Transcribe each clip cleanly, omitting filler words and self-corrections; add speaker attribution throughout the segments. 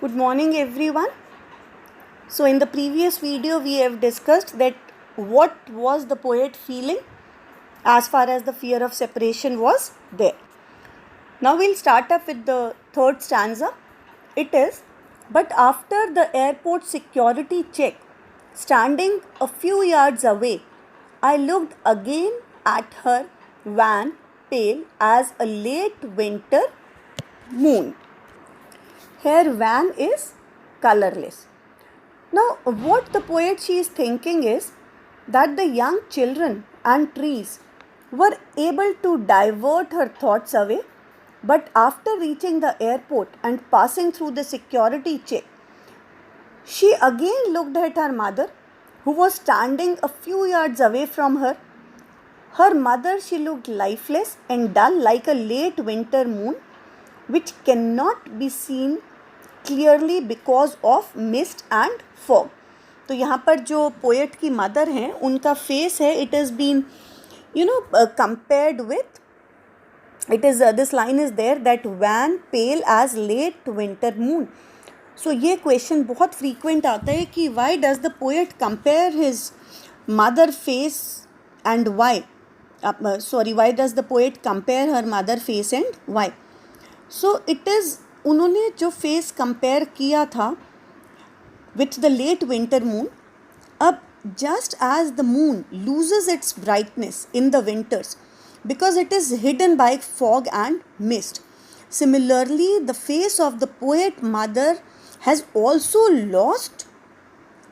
Speaker 1: Good morning everyone. So in the previous video we have discussed that what was the poet feeling as far as the fear of separation was there. Now we'll start up with the third stanza. It is, but after the airport security check, standing a few yards away, I looked again at her van, pale as a late winter moon. Her van is colorless. Now, what the poet she is thinking is that the young children and trees were able to divert her thoughts away, but after reaching the airport and passing through the security check, she again looked at her mother, who was standing a few yards away from her. Her mother, she looked lifeless and dull like a late winter moon, which cannot be seen clearly because of mist and fog. तो यहाँ पर जो poet की mother हैं उनका face है, it is been compared with, it is this line is there that wan pale as late winter moon. So ये question बहुत फ्रीक्वेंट आता है कि why does the poet compare his mother face and why, why does the poet compare her mother face and why. So it is, उन्होंने जो face compare किया था with the late winter moon, अब just as the moon loses it's brightness in the winters because it is hidden by fog and mist, similarly the face of the poet mother has also lost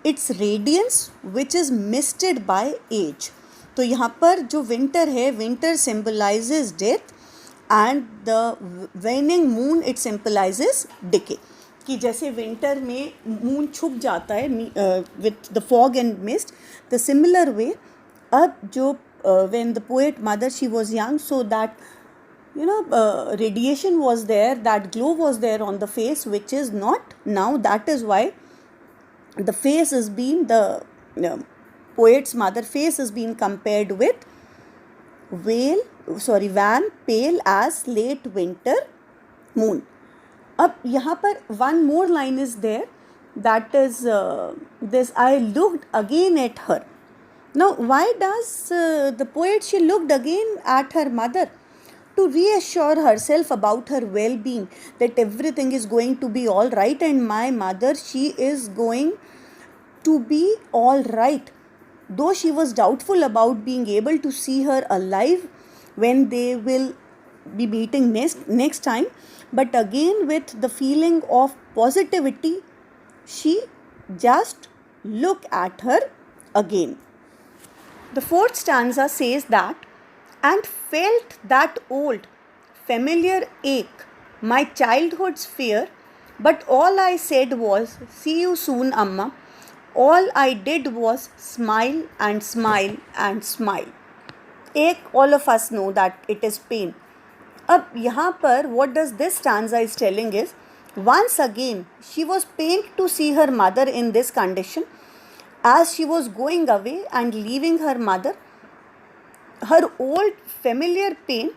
Speaker 1: its radiance which is misted by age. तो यहाँ पर जो winter है, winter symbolises death and the waning moon it symbolises decay. कि जैसे winter में moon छुप जाता है with the fog and mist, the similar way अब जो when the poet mother she was young, so that radiation was there, that glow was there on the face which is not now. That is why the face is been, the poets mother face is been compared with van pale as late winter moon. अब यहाँ पर one more line is there, that is this, I looked again at her. Now why does the poet she looked again at her mother? To reassure herself about her well-being, that everything is going to be all right and my mother, she is going to be all right. Though she was doubtful about being able to see her alive when they will be meeting next time, but again with the feeling of positivity, she just looked at her again. The fourth stanza says that, and felt that old familiar ache, my childhood's fear, but all I said was, see you soon, Amma. All I did was smile and smile and smile. Ache, all of us know that it is pain. अब यहाँ पर what does this stanza is telling is, once again she was pained to see her mother in this condition. As she was going away and leaving her mother, her old familiar pain,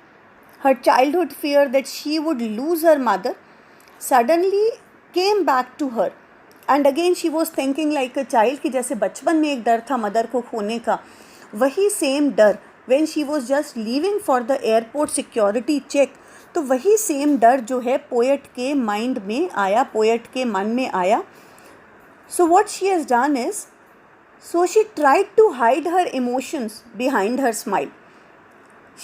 Speaker 1: her childhood fear that she would lose her mother, suddenly came back to her. And again she was thinking like a child कि जैसे बचपन में एक डर था mother को खोने का, वही सेम डर when she was just leaving for the airport security check, तो वही सेम डर जो है पोएट के माइंड में आया, पोएट के मन में आया. So what she has done is, so she tried to hide her emotions behind her smile.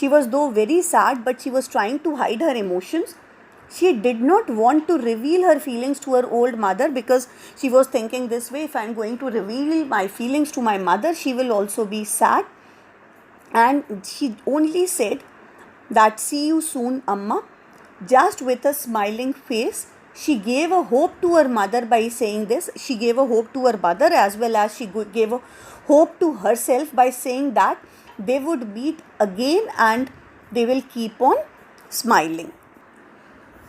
Speaker 1: She was though very sad but she was trying to hide her emotions. She did not want to reveal her feelings to her old mother because she was thinking this way, if I am going to reveal my feelings to my mother, she will also be sad. And she only said that, see you soon, Amma, just with a smiling face. She gave a hope to her mother by saying this. She gave a hope to her mother as well as she gave a hope to herself by saying that they would meet again and they will keep on smiling.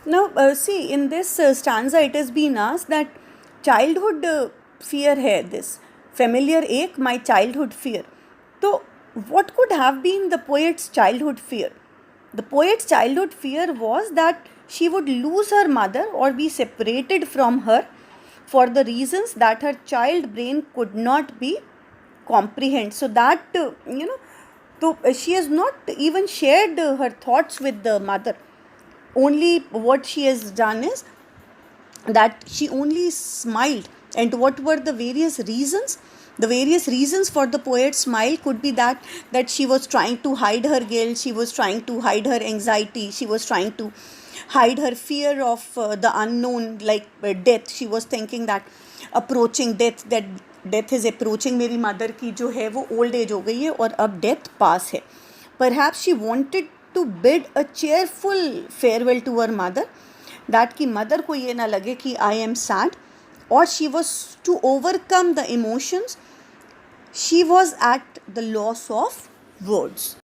Speaker 1: Now see, in this stanza it has been asked that childhood fear है, this familiar ache, my childhood fear. So what could have been the poet's childhood fear? The poet's childhood fear was that she would lose her mother or be separated from her for the reasons that her child brain could not be comprehend. So that so she has not even shared her thoughts with the mother. Only what she has done is that she only smiled. And what were the various reasons? The various reasons for the poet's smile could be that she was trying to hide her guilt, she was trying to hide her anxiety, she was trying to hide her fear of the unknown, like death. She was thinking that approaching death, that death is approaching. मेरी mother की जो है वो old age हो गई है और अब डेथ पास है. Perhaps she wanted to bid a cheerful farewell to her mother, that कि मदर को ये ना लगे कि I am sad, or she was to overcome the emotions. She was at the loss of words.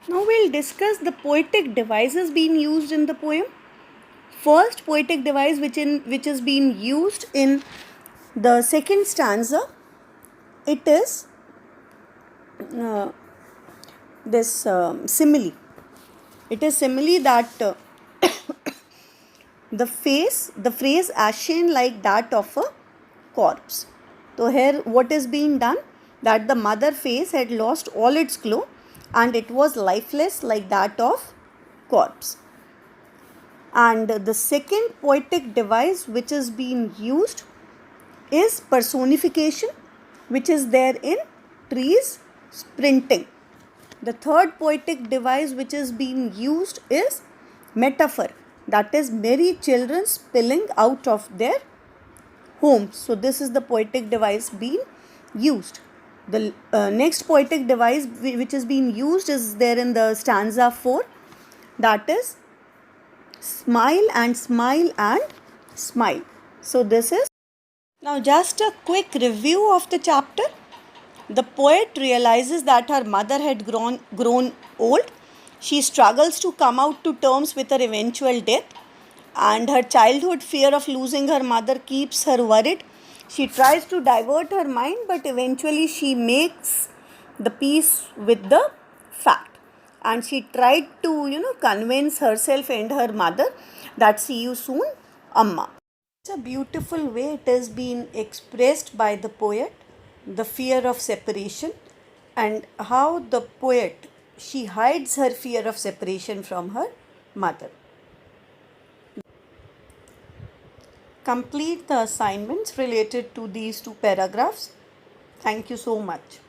Speaker 1: Now we'll discuss the poetic devices being used in the poem. First poetic device which is being used in the second stanza, it is this simile. It is simile that the phrase ashen like that of a corpse. So here what is being done, that the mother face had lost all its glow and it was lifeless like that of corpse. And the second poetic device which is being used is personification, which is there in trees sprinting. The third poetic device which is being used is metaphor, that is merry children spilling out of their homes. So this is the poetic device being used. The next poetic device which is being used is there in the stanza 4, that is smile and smile and smile. So this is. Now just a quick review of the chapter. The poet realizes that her mother had grown old. She struggles to come out to terms with her eventual death, and her childhood fear of losing her mother keeps her worried. She tries to divert her mind, but eventually she makes the peace with the fact. And she tried to, convince herself and her mother that see you soon, Amma. It's a beautiful way it has been expressed by the poet, the fear of separation, and how the poet, she hides her fear of separation from her mother. Complete the assignments related to these two paragraphs. Thank you so much.